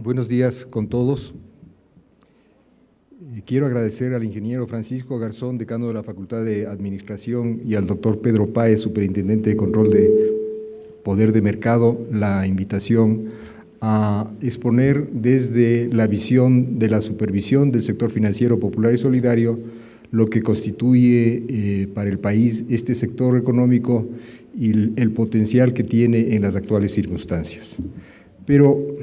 Buenos días con todos. Quiero agradecer al ingeniero Francisco Garzón, decano de la Facultad de Administración, y al doctor Pedro Páez, superintendente de control de poder de mercado, la invitación a exponer desde la visión de la supervisión del sector financiero popular y solidario lo que constituye para el país este sector económico y el potencial que tiene en las actuales circunstancias. Pero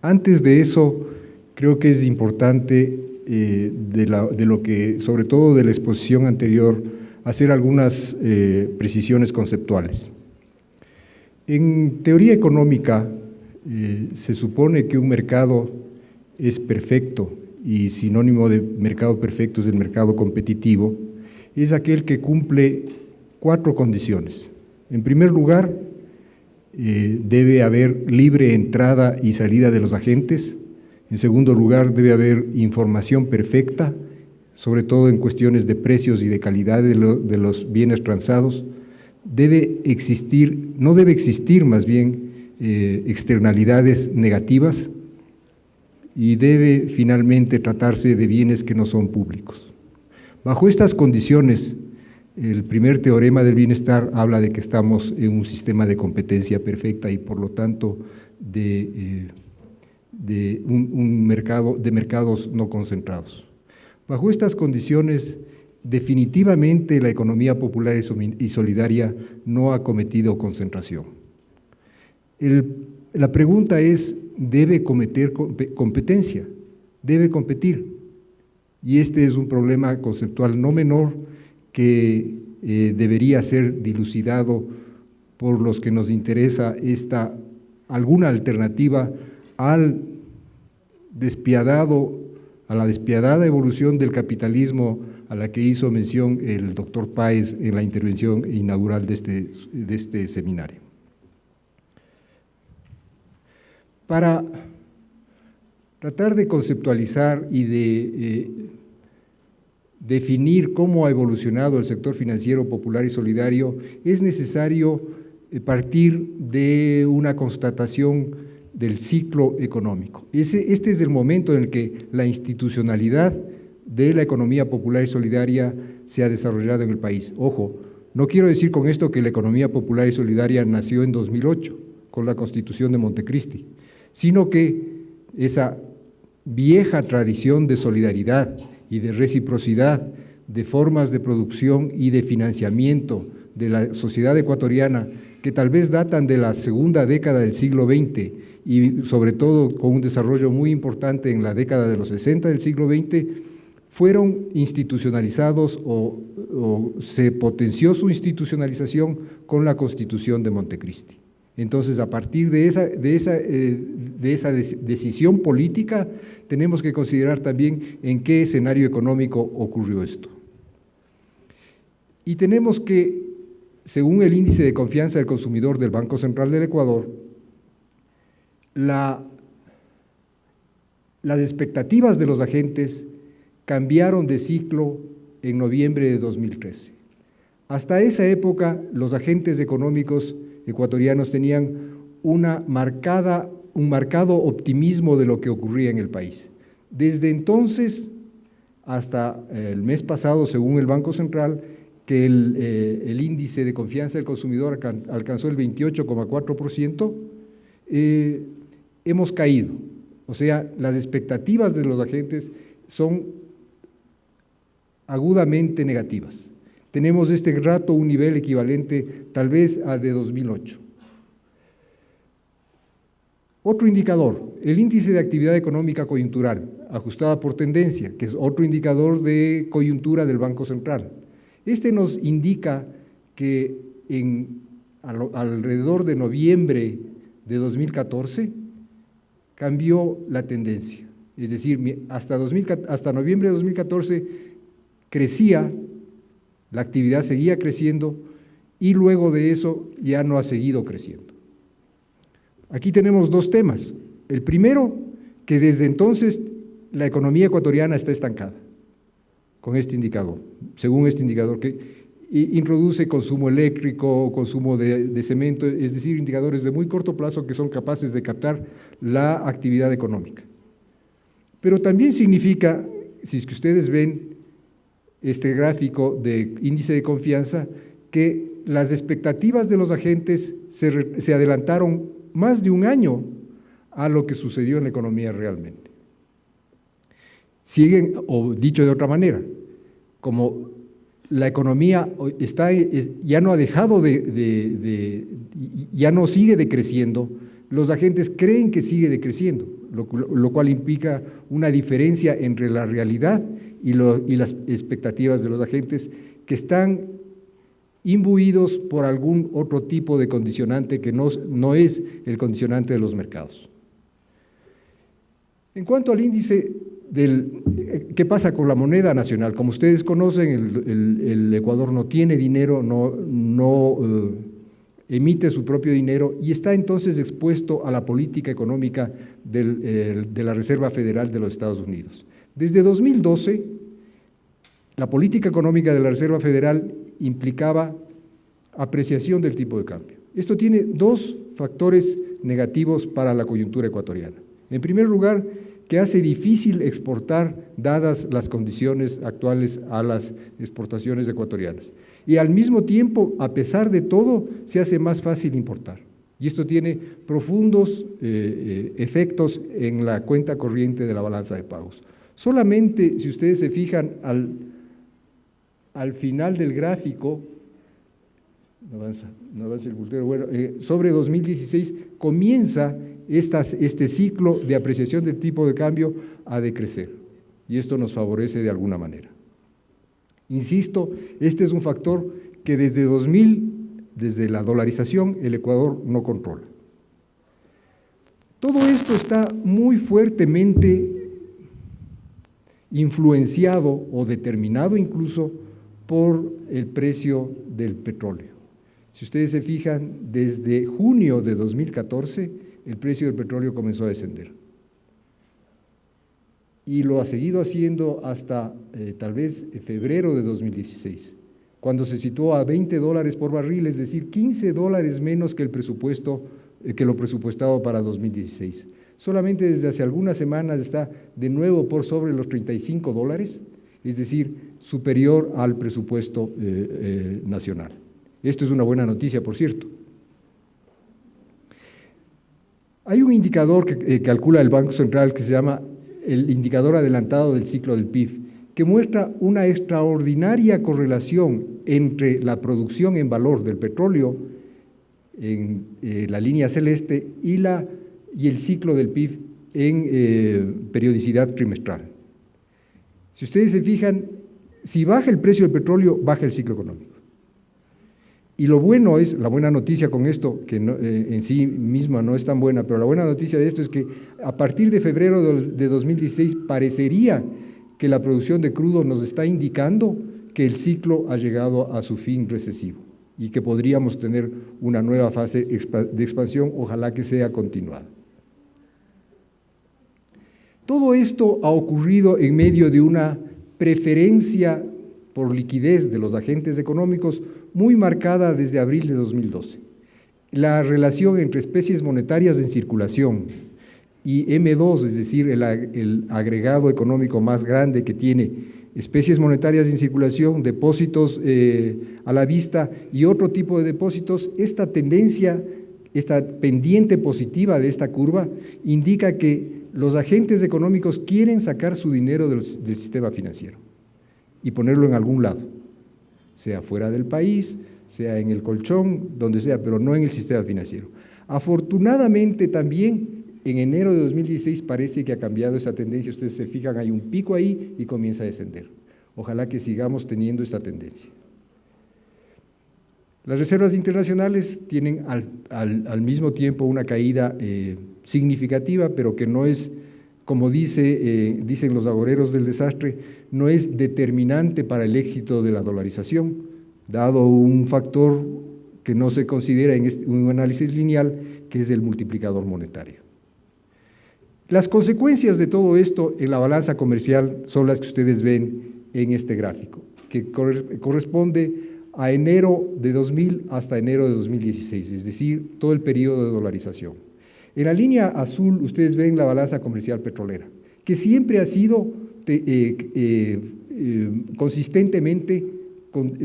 antes de eso, creo que es importante, de lo que, sobre todo de la exposición anterior, hacer algunas precisiones conceptuales. En teoría económica, se supone que un mercado es perfecto, y sinónimo de mercado perfecto es el mercado competitivo, es aquel que cumple 4 condiciones. En primer lugar, debe haber libre entrada y salida de los agentes. En segundo lugar, debe haber información perfecta, sobre todo en cuestiones de precios y de calidad de los bienes transados. No debe existir más bien externalidades negativas, y debe finalmente tratarse de bienes que no son públicos. Bajo estas condiciones, el primer teorema del bienestar habla de que estamos en un sistema de competencia perfecta y por lo tanto de un mercado, de mercados no concentrados. Bajo estas condiciones, definitivamente la economía popular y solidaria no ha cometido concentración. La pregunta es, ¿debe cometer competencia? ¿Debe competir? Y este es un problema conceptual no menor que debería ser dilucidado por los que nos interesa alguna alternativa a la despiadada evolución del capitalismo a la que hizo mención el doctor Páez en la intervención inaugural de este seminario. Para tratar de conceptualizar y de definir cómo ha evolucionado el sector financiero popular y solidario, es necesario partir de una constatación del ciclo económico. Este es el momento en el que la institucionalidad de la economía popular y solidaria se ha desarrollado en el país. Ojo, no quiero decir con esto que la economía popular y solidaria nació en 2008, con la Constitución de Montecristi, sino que esa vieja tradición de solidaridad y de reciprocidad, de formas de producción y de financiamiento de la sociedad ecuatoriana, que tal vez datan de la segunda década del siglo XX y sobre todo con un desarrollo muy importante en la década de los 60 del siglo XX, fueron institucionalizados o se potenció su institucionalización con la Constitución de Montecristi. Entonces, a partir de esa decisión política, tenemos que considerar también en qué escenario económico ocurrió esto. Y tenemos que, según el índice de confianza del consumidor del Banco Central del Ecuador, las expectativas de los agentes cambiaron de ciclo en noviembre de 2013. Hasta esa época, los agentes económicos ecuatorianos tenían un marcado optimismo de lo que ocurría en el país. Desde entonces hasta el mes pasado, según el Banco Central, que el índice de confianza del consumidor alcanzó el 28,4%, hemos caído. O sea, las expectativas de los agentes son agudamente negativas. Tenemos este rato un nivel equivalente tal vez al de 2008. Otro indicador, el índice de actividad económica coyuntural, ajustada por tendencia, que es otro indicador de coyuntura del Banco Central. Este nos indica que alrededor de noviembre de 2014 cambió la tendencia. Es decir, hasta noviembre de 2014 crecía, la actividad seguía creciendo y luego de eso ya no ha seguido creciendo. Aquí tenemos 2 temas. El primero, que desde entonces la economía ecuatoriana está estancada con este indicador, según este indicador, introduce consumo eléctrico, consumo de cemento, es decir, indicadores de muy corto plazo que son capaces de captar la actividad económica. Pero también significa, si es que ustedes ven este gráfico de índice de confianza, que las expectativas de los agentes se adelantaron más de un año a lo que sucedió en la economía realmente. Siguen, o dicho de otra manera, como la economía ya no ha dejado ya no sigue decreciendo, los agentes creen que sigue decreciendo, lo cual implica una diferencia entre la realidad y las expectativas de los agentes que están imbuidos por algún otro tipo de condicionante que no es el condicionante de los mercados. En cuanto al índice ¿qué pasa con la moneda nacional? Como ustedes conocen, el Ecuador no tiene dinero, no emite su propio dinero y está entonces expuesto a la política económica de la Reserva Federal de los Estados Unidos. Desde 2012, la política económica de la Reserva Federal implicaba apreciación del tipo de cambio. Esto tiene dos factores negativos para la coyuntura ecuatoriana. En primer lugar, que hace difícil exportar dadas las condiciones actuales a las exportaciones ecuatorianas. Y al mismo tiempo, a pesar de todo, se hace más fácil importar. Y esto tiene profundos efectos en la cuenta corriente de la balanza de pagos. Solamente, si ustedes se fijan al final del gráfico, no avanza el puntero, bueno, sobre 2016 comienza este ciclo de apreciación del tipo de cambio a decrecer, y esto nos favorece de alguna manera. Insisto, este es un factor que desde 2000, desde la dolarización, el Ecuador no controla. Todo esto está muy fuertemente influenciado o determinado incluso por el precio del petróleo. Si ustedes se fijan, desde junio de 2014, el precio del petróleo comenzó a descender. Y lo ha seguido haciendo hasta tal vez febrero de 2016, cuando se situó a $20 por barril, es decir, $15 menos que lo presupuestado para 2016. Solamente desde hace algunas semanas está de nuevo por sobre los $35, es decir, superior al presupuesto nacional. Esto es una buena noticia, por cierto. Hay un indicador que calcula el Banco Central que se llama el indicador adelantado del ciclo del PIB, que muestra una extraordinaria correlación entre la producción en valor del petróleo en la línea celeste y el ciclo del PIB en periodicidad trimestral. Si ustedes se fijan, si baja el precio del petróleo, baja el ciclo económico. Y la buena noticia con esto, que en sí misma no es tan buena, pero la buena noticia de esto es que a partir de febrero de 2016 parecería que la producción de crudo nos está indicando que el ciclo ha llegado a su fin recesivo y que podríamos tener una nueva fase de expansión, ojalá que sea continuada. Todo esto ha ocurrido en medio de una preferencia por liquidez de los agentes económicos muy marcada desde abril de 2012. La relación entre especies monetarias en circulación y M2, es decir, el agregado económico más grande que tiene especies monetarias en circulación, depósitos a la vista y otro tipo de depósitos, esta tendencia, esta pendiente positiva de esta curva indica que los agentes económicos quieren sacar su dinero del sistema financiero y ponerlo en algún lado, sea fuera del país, sea en el colchón, donde sea, pero no en el sistema financiero. Afortunadamente también en enero de 2016 parece que ha cambiado esa tendencia. Ustedes se fijan, hay un pico ahí y comienza a descender. Ojalá que sigamos teniendo esta tendencia. Las reservas internacionales tienen al mismo tiempo una caída significativa, pero que no es, como dicen los agoreros del desastre, no es determinante para el éxito de la dolarización, dado un factor que no se considera en un análisis lineal, que es el multiplicador monetario. Las consecuencias de todo esto en la balanza comercial son las que ustedes ven en este gráfico, que corresponde a enero de 2000 hasta enero de 2016, es decir, todo el periodo de dolarización. En la línea azul ustedes ven la balanza comercial petrolera, que siempre ha sido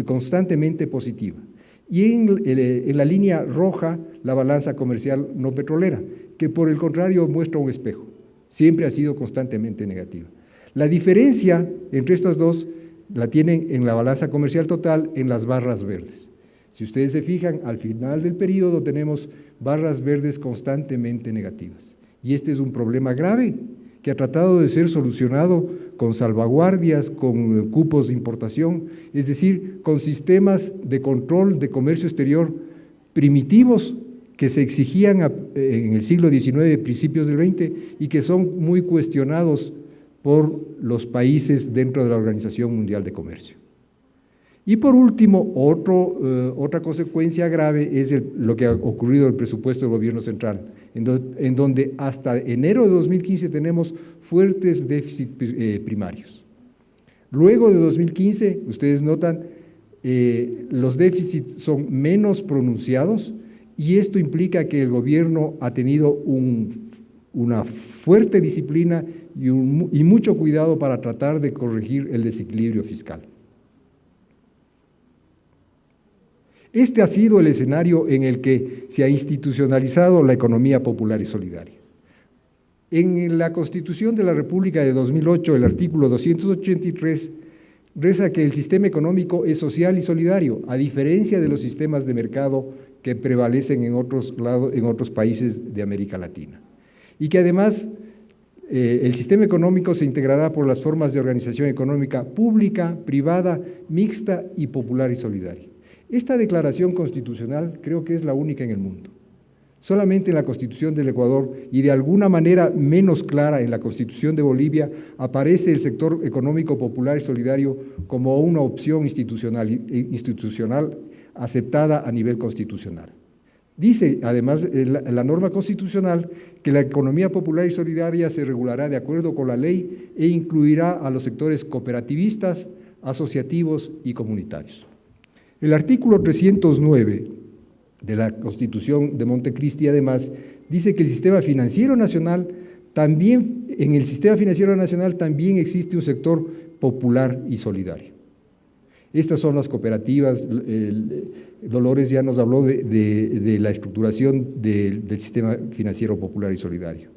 constantemente positiva. Y en la línea roja, la balanza comercial no petrolera, que por el contrario muestra un espejo, siempre ha sido constantemente negativa. La diferencia entre estas dos la tienen en la balanza comercial total en las barras verdes. Si ustedes se fijan, al final del periodo tenemos barras verdes constantemente negativas. Y este es un problema grave que ha tratado de ser solucionado con salvaguardias, con cupos de importación, es decir, con sistemas de control de comercio exterior primitivos que se exigían en el siglo XIX, principios del XX, y que son muy cuestionados por los países dentro de la Organización Mundial de Comercio. Y por último, otra consecuencia grave es lo que ha ocurrido en el presupuesto del gobierno central, en donde hasta enero de 2015 tenemos fuertes déficits primarios. Luego de 2015, ustedes notan, los déficits son menos pronunciados y esto implica que el gobierno ha tenido una fuerte disciplina y mucho cuidado para tratar de corregir el desequilibrio fiscal. Este ha sido el escenario en el que se ha institucionalizado la economía popular y solidaria. En la Constitución de la República de 2008, el artículo 283, reza que el sistema económico es social y solidario, a diferencia de los sistemas de mercado que prevalecen en otros países de América Latina. Y que además el sistema económico se integrará por las formas de organización económica pública, privada, mixta y popular y solidaria. Esta declaración constitucional creo que es la única en el mundo. Solamente en la Constitución del Ecuador y de alguna manera menos clara en la Constitución de Bolivia aparece el sector económico popular y solidario como una opción institucional aceptada a nivel constitucional. Dice, además, la norma constitucional que la economía popular y solidaria se regulará de acuerdo con la ley e incluirá a los sectores cooperativistas, asociativos y comunitarios. El artículo 309 de la Constitución de Montecristi, además, dice que el sistema financiero nacional también, en el sistema financiero nacional también existe un sector popular y solidario. Estas son las cooperativas. Dolores ya nos habló de la estructuración del sistema financiero popular y solidario.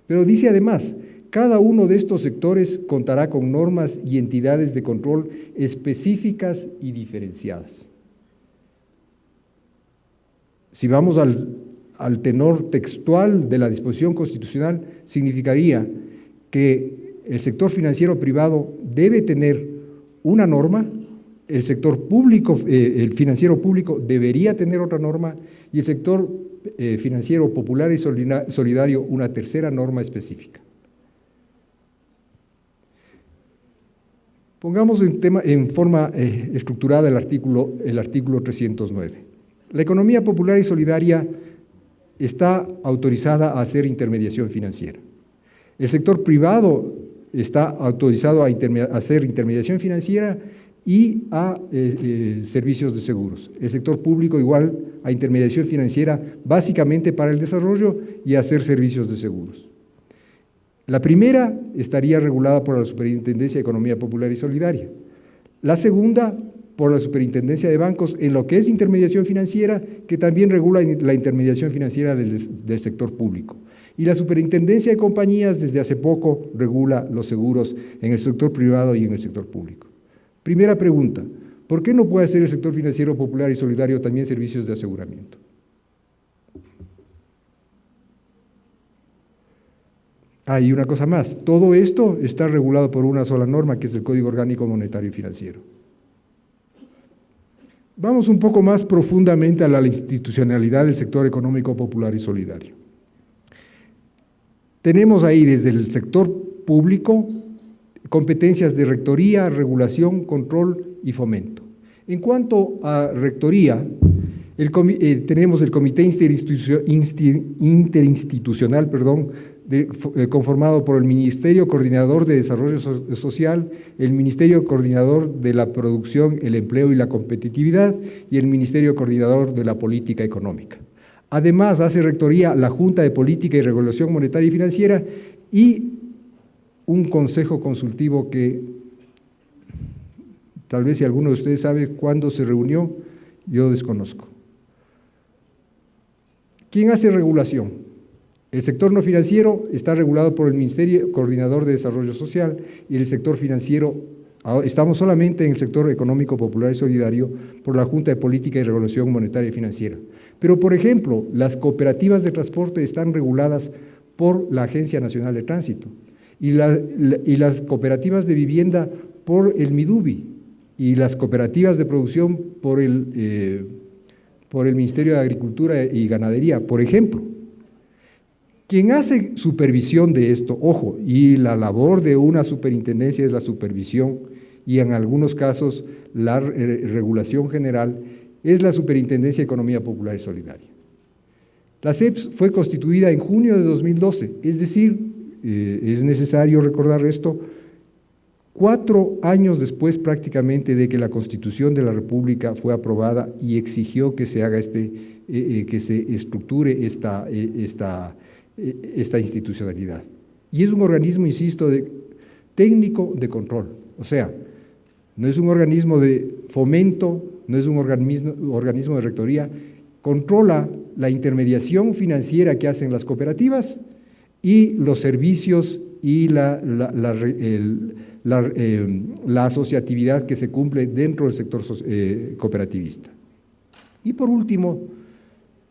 Pero dice además, cada uno de estos sectores contará con normas y entidades de control específicas y diferenciadas. Si vamos al tenor textual de la disposición constitucional, significaría que el sector financiero privado debe tener una norma, el sector público, el financiero público debería tener otra norma y el sector financiero popular y solidario una tercera norma específica. Pongamos en forma estructurada el artículo 309. La economía popular y solidaria está autorizada a hacer intermediación financiera. El sector privado está autorizado a hacer intermediación financiera y a servicios de seguros. El sector público igual a intermediación financiera básicamente para el desarrollo y a hacer servicios de seguros. La primera estaría regulada por la Superintendencia de Economía Popular y Solidaria. La segunda por la Superintendencia de Bancos en lo que es intermediación financiera, que también regula la intermediación financiera del sector público. Y la Superintendencia de Compañías desde hace poco regula los seguros en el sector privado y en el sector público. Primera pregunta, ¿por qué no puede hacer el sector financiero popular y solidario también servicios de aseguramiento? Y una cosa más, todo esto está regulado por una sola norma, que es el Código Orgánico Monetario y Financiero. Vamos un poco más profundamente a la institucionalidad del sector económico popular y solidario. Tenemos ahí desde el sector público competencias de rectoría, regulación, control y fomento. En cuanto a rectoría, Tenemos el Comité Interinstitucional, conformado por el Ministerio Coordinador de Desarrollo Social, el Ministerio Coordinador de la Producción, el Empleo y la Competitividad y el Ministerio Coordinador de la Política Económica. Además, hace rectoría la Junta de Política y Regulación Monetaria y Financiera y un consejo consultivo que tal vez si alguno de ustedes sabe cuándo se reunió, yo desconozco. ¿Quién hace regulación? El sector no financiero está regulado por el Ministerio Coordinador de Desarrollo Social y el sector financiero, estamos solamente en el sector económico popular y solidario por la Junta de Política y Regulación Monetaria y Financiera. Pero, por ejemplo, las cooperativas de transporte están reguladas por la Agencia Nacional de Tránsito y las cooperativas de vivienda por el MIDUBI y las cooperativas de producción por el Ministerio de Agricultura y Ganadería, por ejemplo. Quien hace supervisión de esto, ojo, y la labor de una superintendencia es la supervisión y en algunos casos la regulación general, es la Superintendencia de Economía Popular y Solidaria. La SEPS fue constituida en junio de 2012, es decir, es necesario recordar esto, 4 años después prácticamente de que la Constitución de la República fue aprobada y exigió que se haga que se estructure esta institucionalidad. Y es un organismo, insisto, técnico de control, o sea, no es un organismo de fomento, no es un organismo de rectoría, controla la intermediación financiera que hacen las cooperativas y los servicios y la asociatividad que se cumple dentro del sector cooperativista. Y por último,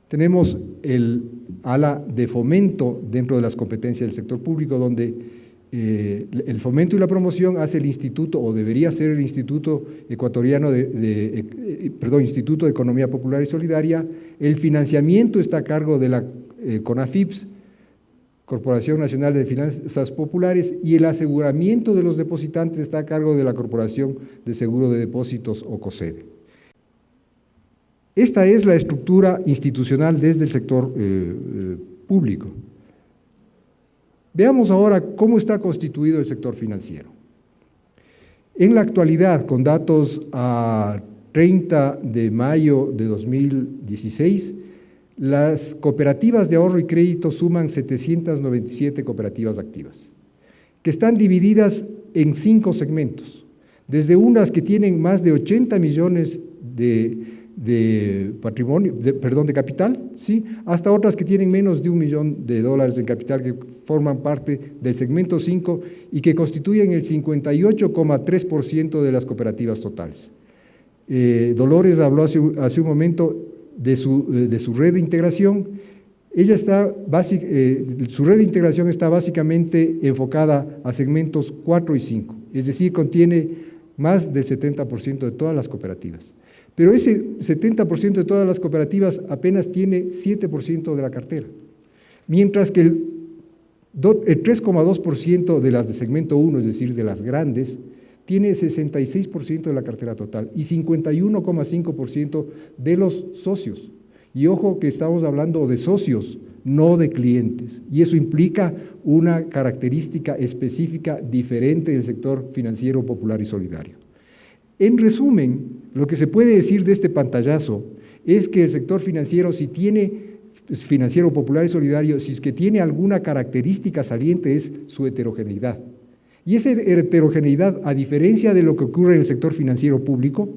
tenemos el ala de fomento dentro de las competencias del sector público, donde el fomento y la promoción hace el instituto, o debería ser el Instituto Ecuatoriano Instituto de Economía Popular y Solidaria. El financiamiento está a cargo de la CONAFIPS, Corporación Nacional de Finanzas Populares, y el aseguramiento de los depositantes está a cargo de la Corporación de Seguro de Depósitos o COSEDE. Esta es la estructura institucional desde el sector público. Veamos ahora cómo está constituido el sector financiero. En la actualidad, con datos a 30 de mayo de 2016, las cooperativas de ahorro y crédito suman 797 cooperativas activas, que están divididas en 5 segmentos, desde unas que tienen más de 80 millones de capital, ¿sí?, hasta otras que tienen menos de $1 millón en capital, que forman parte del segmento 5 y que constituyen el 58,3% de las cooperativas totales. Dolores habló hace un momento de su red de integración. Su red de integración está básicamente enfocada a segmentos 4 y 5, es decir, contiene más del 70% de todas las cooperativas. Pero ese 70% de todas las cooperativas apenas tiene 7% de la cartera, mientras que el 3,2% de las de segmento 1, es decir, de las grandes, tiene 66% de la cartera total y 51,5% de los socios. Y ojo que estamos hablando de socios, no de clientes, y eso implica una característica específica diferente del sector financiero popular y solidario. En resumen, lo que se puede decir de este pantallazo es que el sector financiero, financiero popular y solidario, si es que tiene alguna característica saliente, es su heterogeneidad. Y esa heterogeneidad, a diferencia de lo que ocurre en el sector financiero público,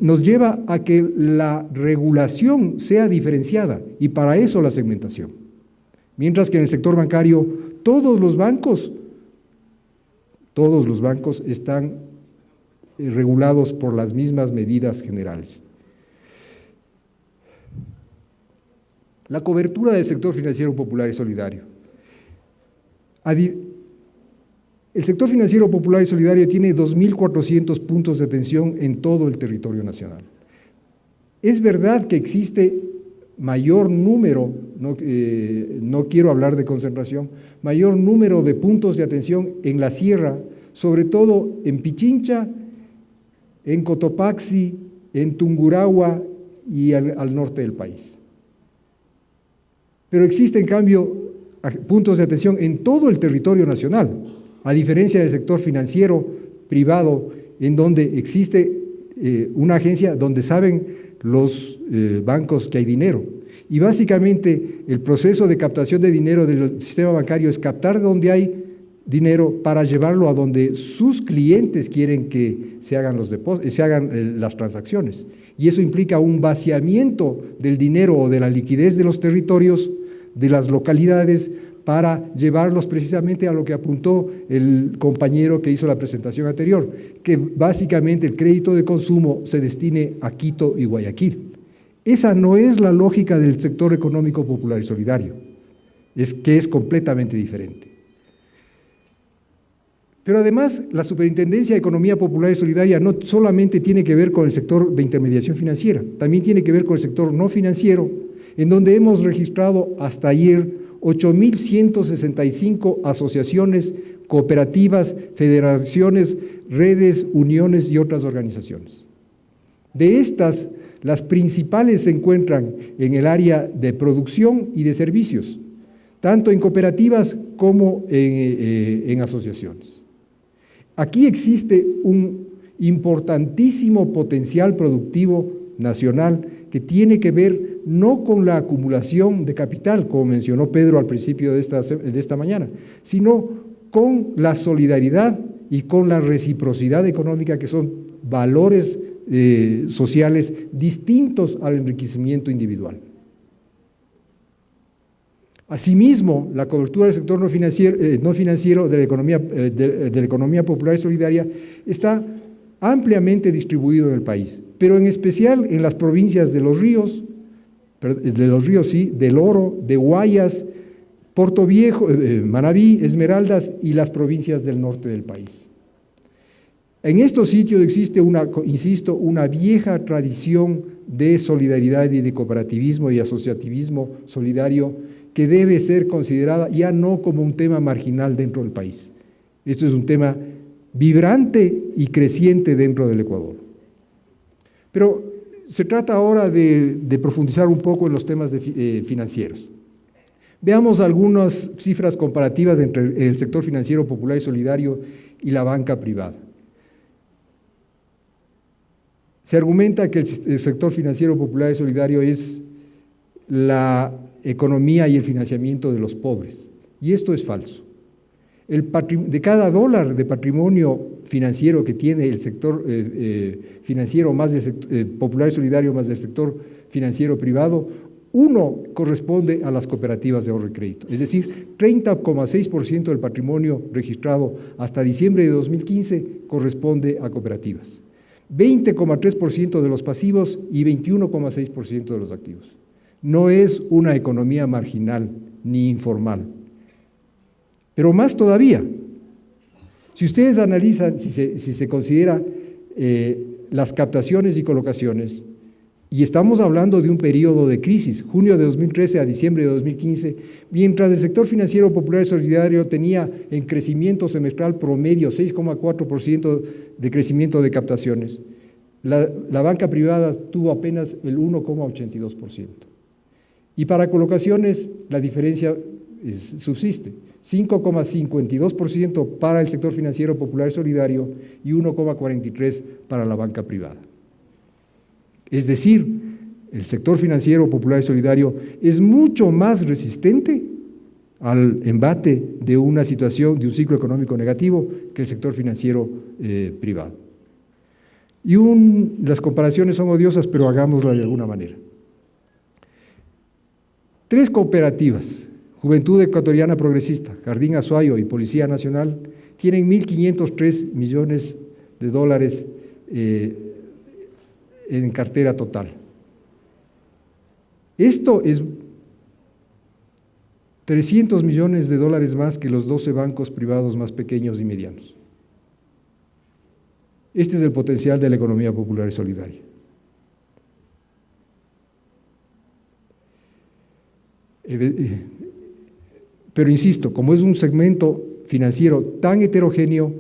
nos lleva a que la regulación sea diferenciada, y para eso la segmentación. Mientras que en el sector bancario, todos los bancos están regulados por las mismas medidas generales. La cobertura del sector financiero popular y solidario. El sector financiero popular y solidario tiene 2.400 puntos de atención en todo el territorio nacional. Es verdad que existe mayor número, no quiero hablar de concentración, mayor número de puntos de atención en la sierra, sobre todo en Pichincha, en Cotopaxi, en Tungurahua y al norte del país. Pero existen, en cambio, puntos de atención en todo el territorio nacional, a diferencia del sector financiero privado, en donde existe una agencia donde saben los bancos que hay dinero. Y básicamente el proceso de captación de dinero del sistema bancario es captar donde hay dinero para llevarlo a donde sus clientes quieren que se hagan las transacciones. Y eso implica un vaciamiento del dinero o de la liquidez de los territorios, de las localidades, para llevarlos precisamente a lo que apuntó el compañero que hizo la presentación anterior, que básicamente el crédito de consumo se destine a Quito y Guayaquil. Esa no es la lógica del sector económico popular y solidario, es completamente diferente. Pero además, la Superintendencia de Economía Popular y Solidaria no solamente tiene que ver con el sector de intermediación financiera, también tiene que ver con el sector no financiero, en donde hemos registrado hasta ayer 8.165 asociaciones, cooperativas, federaciones, redes, uniones y otras organizaciones. De estas, las principales se encuentran en el área de producción y de servicios, tanto en cooperativas como en asociaciones. Aquí existe un importantísimo potencial productivo nacional que tiene que ver no con la acumulación de capital, como mencionó Pedro al principio de esta mañana, sino con la solidaridad y con la reciprocidad económica, que son valores sociales distintos al enriquecimiento individual. Asimismo, la cobertura del sector no financiero de la economía popular y solidaria está ampliamente distribuido en el país, pero en especial en las provincias de Los Ríos, del Oro, de Guayas, Puerto Viejo, Manabí, Esmeraldas y las provincias del norte del país. En estos sitios existe una vieja tradición de solidaridad y de cooperativismo y asociativismo solidario que debe ser considerada ya no como un tema marginal dentro del país. Esto es un tema vibrante y creciente dentro del Ecuador. Pero se trata ahora de profundizar un poco en los temas financieros. Veamos algunas cifras comparativas entre el sector financiero popular y solidario y la banca privada. Se argumenta que el sector financiero popular y solidario es la economía y el financiamiento de los pobres, y esto es falso. De cada dólar de patrimonio financiero que tiene el sector financiero más del popular y solidario más del sector financiero privado, 1 corresponde a las cooperativas de ahorro y crédito, es decir, 30,6% del patrimonio registrado hasta diciembre de 2015 corresponde a cooperativas, 20,3% de los pasivos y 21,6% de los activos. No es una economía marginal ni informal. Pero más todavía, si ustedes analizan, si se considera las captaciones y colocaciones, y estamos hablando de un periodo de crisis, junio de 2013 a diciembre de 2015, mientras el sector financiero popular y solidario tenía en crecimiento semestral promedio 6,4% de crecimiento de captaciones, la banca privada tuvo apenas el 1,82%. Y para colocaciones la diferencia subsiste, 5,52% para el sector financiero popular y solidario y 1,43% para la banca privada. Es decir, el sector financiero popular y solidario es mucho más resistente al embate de una situación, de un ciclo económico negativo que el sector financiero privado. Y las comparaciones son odiosas, pero hagámoslas de alguna manera. 3 cooperativas, Juventud Ecuatoriana Progresista, Jardín Azuayo y Policía Nacional, tienen 1.503 millones de dólares en cartera total. Esto es 300 millones de dólares más que los 12 bancos privados más pequeños y medianos. Este es el potencial de la economía popular y solidaria. Pero insisto, como es un segmento financiero tan heterogéneo,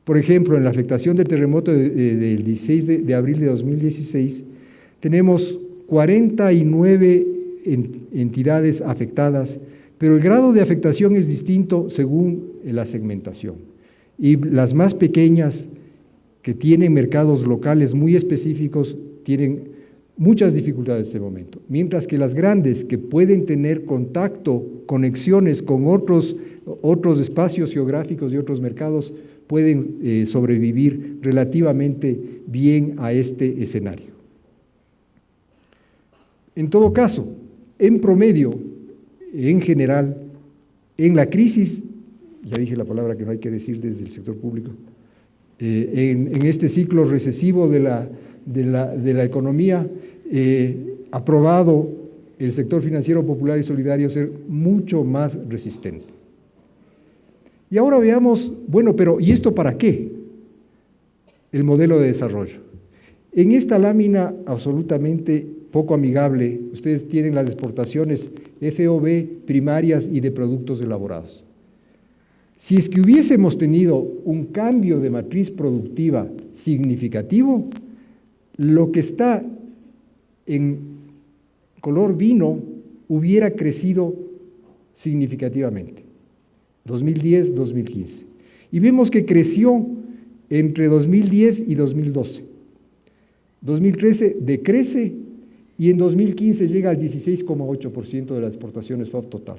por ejemplo, en la afectación del terremoto del 16 de abril de 2016, tenemos 49 entidades afectadas, pero el grado de afectación es distinto según la segmentación. Y las más pequeñas, que tienen mercados locales muy específicos, tienen muchas dificultades en este momento, mientras que las grandes, que pueden tener contacto, conexiones con otros espacios geográficos y otros mercados, pueden sobrevivir relativamente bien a este escenario. En todo caso, en promedio, en general, en la crisis, ya dije la palabra que no hay que decir desde el sector público, en este ciclo recesivo de la economía, ha probado el sector financiero popular y solidario ser mucho más resistente. Y ahora veamos, bueno, pero ¿y esto para qué? El modelo de desarrollo. En esta lámina absolutamente poco amigable, ustedes tienen las exportaciones FOB primarias y de productos elaborados. Si es que hubiésemos tenido un cambio de matriz productiva significativo, lo que está en color vino hubiera crecido significativamente, 2010-2015. Y vemos que creció entre 2010 y 2012. 2013 decrece y en 2015 llega al 16,8% de las exportaciones FOB total.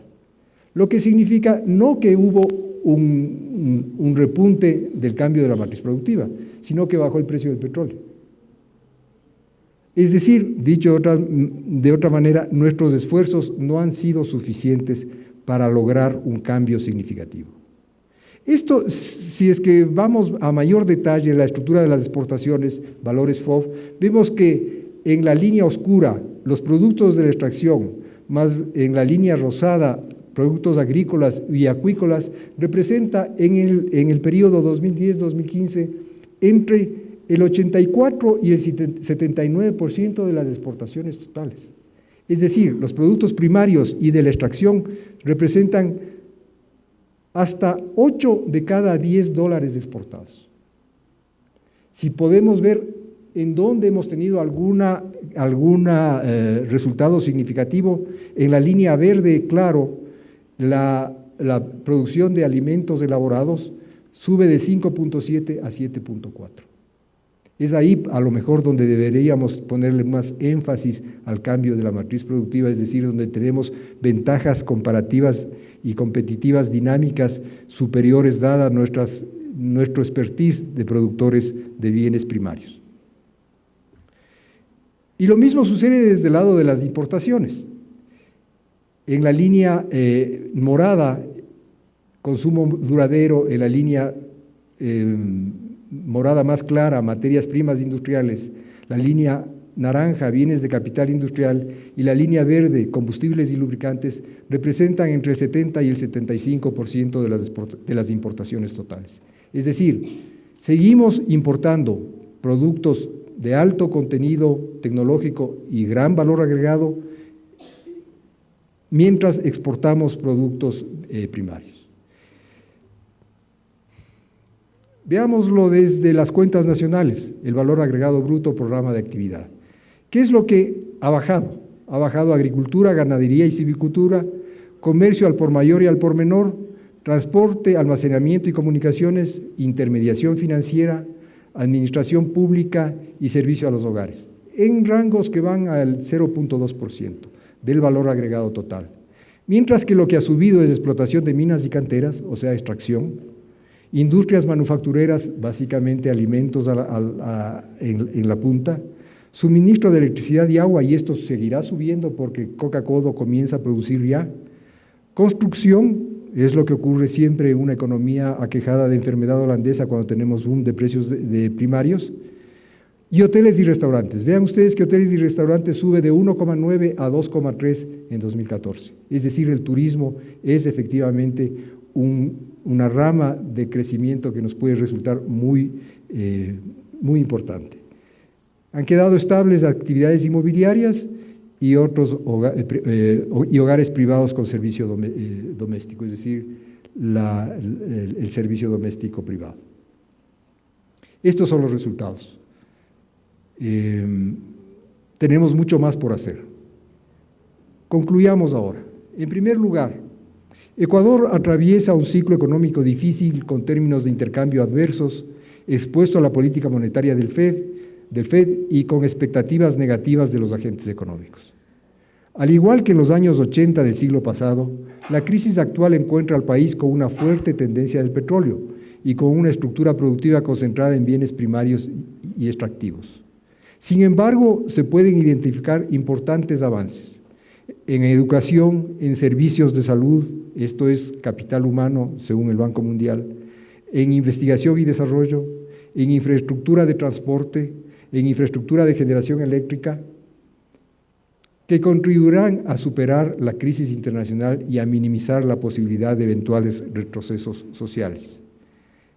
Lo que significa no que hubo un repunte del cambio de la matriz productiva, sino que bajó el precio del petróleo. Es decir, dicho de otra manera, nuestros esfuerzos no han sido suficientes para lograr un cambio significativo. Esto, si es que vamos a mayor detalle en la estructura de las exportaciones, valores FOB, vemos que en la línea oscura, los productos de la extracción, más en la línea rosada, productos agrícolas y acuícolas, representa en el periodo 2010-2015 entre el 84 y el 79% de las exportaciones totales. Es decir, los productos primarios y de la extracción representan hasta 8 de cada 10 dólares exportados. Si podemos ver en dónde hemos tenido algún resultado significativo, en la línea verde claro, la producción de alimentos elaborados sube de 5.7 a 7.4. Es ahí a lo mejor donde deberíamos ponerle más énfasis al cambio de la matriz productiva, es decir, donde tenemos ventajas comparativas y competitivas dinámicas superiores dada nuestro expertise de productores de bienes primarios. Y lo mismo sucede desde el lado de las importaciones. En la línea morada, consumo duradero, en la línea morada más clara, materias primas industriales, la línea naranja, bienes de capital industrial, y la línea verde, combustibles y lubricantes, representan entre el 70 y el 75% de las importaciones totales. Es decir, seguimos importando productos de alto contenido tecnológico y gran valor agregado, mientras exportamos productos primarios. Veámoslo desde las cuentas nacionales, el valor agregado bruto programa de actividad. ¿Qué es lo que ha bajado? Ha bajado agricultura, ganadería y silvicultura, comercio al por mayor y al por menor, transporte, almacenamiento y comunicaciones, intermediación financiera, administración pública y servicio a los hogares, en rangos que van al 0.2% del valor agregado total. Mientras que lo que ha subido es explotación de minas y canteras, o sea, extracción, industrias manufactureras, básicamente alimentos en la punta, suministro de electricidad y agua, y esto seguirá subiendo porque Coca-Cola comienza a producir ya, construcción, es lo que ocurre siempre en una economía aquejada de enfermedad holandesa cuando tenemos boom de precios de primarios, y hoteles y restaurantes. Vean ustedes que hoteles y restaurantes sube de 1,9 a 2,3 en 2014. Es decir, el turismo es efectivamente una rama de crecimiento que nos puede resultar muy importante. Han quedado estables actividades inmobiliarias y hogares privados con servicio doméstico, es decir, el servicio doméstico privado. Estos son los resultados. tenemos mucho más por hacer. Concluyamos ahora. En primer lugar, Ecuador atraviesa un ciclo económico difícil con términos de intercambio adversos, expuesto a la política monetaria del FED y con expectativas negativas de los agentes económicos. Al igual que en los años 80 del siglo pasado, la crisis actual encuentra al país con una fuerte tendencia del petróleo y con una estructura productiva concentrada en bienes primarios y extractivos. Sin embargo, se pueden identificar importantes avances en educación, en servicios de salud, esto es capital humano según el Banco Mundial, en investigación y desarrollo, en infraestructura de transporte, en infraestructura de generación eléctrica, que contribuirán a superar la crisis internacional y a minimizar la posibilidad de eventuales retrocesos sociales.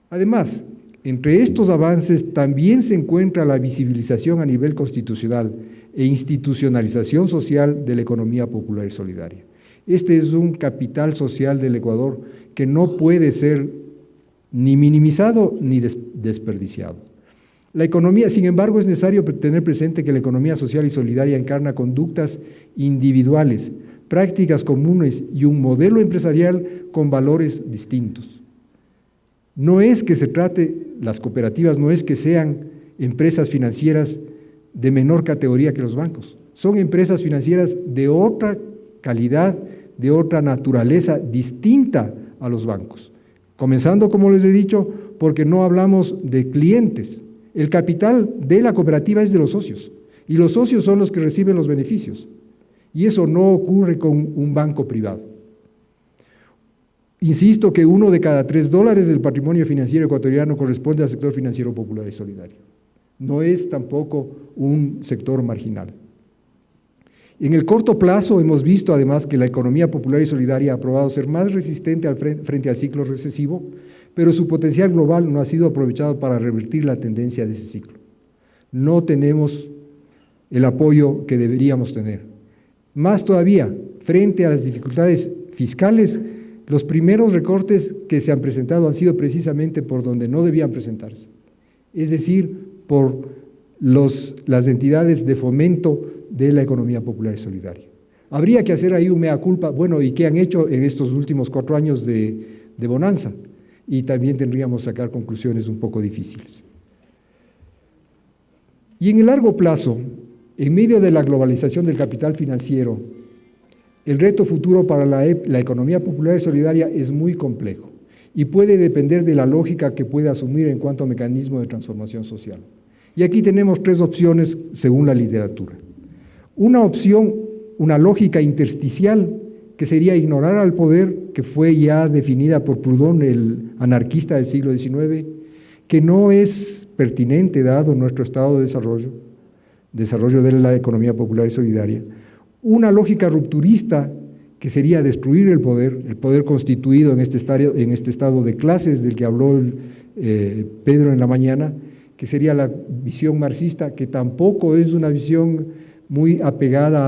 Además, entre estos avances también se encuentra la visibilización a nivel constitucional e institucionalización social de la economía popular y solidaria. Este es un capital social del Ecuador que no puede ser ni minimizado ni desperdiciado. La economía, sin embargo, es necesario tener presente que la economía social y solidaria encarna conductas individuales, prácticas comunes y un modelo empresarial con valores distintos. No es que se trate, las cooperativas no es que sean empresas financieras de menor categoría que los bancos, son empresas financieras de otra calidad, de otra naturaleza distinta a los bancos. Comenzando, como les he dicho, porque no hablamos de clientes. El capital de la cooperativa es de los socios y los socios son los que reciben los beneficios y eso no ocurre con un banco privado. Insisto que 1 de cada 3 dólares del patrimonio financiero ecuatoriano corresponde al sector financiero popular y solidario. No es tampoco un sector marginal. En el corto plazo hemos visto además que la economía popular y solidaria ha probado ser más resistente frente al ciclo recesivo, pero su potencial global no ha sido aprovechado para revertir la tendencia de ese ciclo. No tenemos el apoyo que deberíamos tener. Más todavía, frente a las dificultades fiscales, los primeros recortes que se han presentado han sido precisamente por donde no debían presentarse, es decir, por las entidades de fomento de la economía popular y solidaria. Habría que hacer ahí un mea culpa, bueno, ¿y qué han hecho en estos últimos 4 años de bonanza? Y también tendríamos que sacar conclusiones un poco difíciles. Y en el largo plazo, en medio de la globalización del capital financiero, el reto futuro para la economía popular y solidaria es muy complejo y puede depender de la lógica que puede asumir en cuanto a mecanismo de transformación social. Y aquí tenemos 3 opciones según la literatura. Una opción, una lógica intersticial, que sería ignorar al poder, que fue ya definida por Proudhon, el anarquista del siglo XIX, que no es pertinente dado nuestro estado de desarrollo de la economía popular y solidaria. Una lógica rupturista, que sería destruir el poder constituido en este estado de clases del que habló Pedro en la mañana, que sería la visión marxista, que tampoco es una visión muy apegada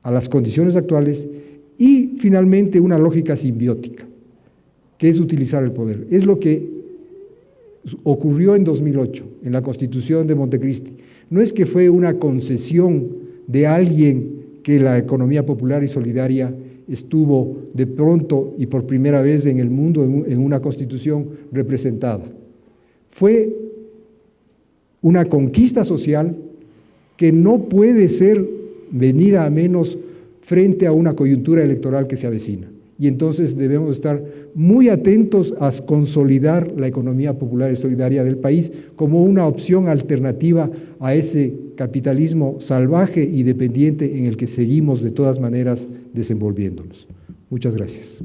a las condiciones actuales, y finalmente una lógica simbiótica, que es utilizar el poder. Es lo que ocurrió en 2008, en la Constitución de Montecristi. No es que fue una concesión de alguien que la economía popular y solidaria estuvo de pronto y por primera vez en el mundo en una constitución representada. Fue una conquista social que no puede ser venida a menos frente a una coyuntura electoral que se avecina. Y entonces debemos estar muy atentos a consolidar la economía popular y solidaria del país como una opción alternativa a ese capitalismo salvaje y dependiente en el que seguimos de todas maneras desenvolviéndonos. Muchas gracias.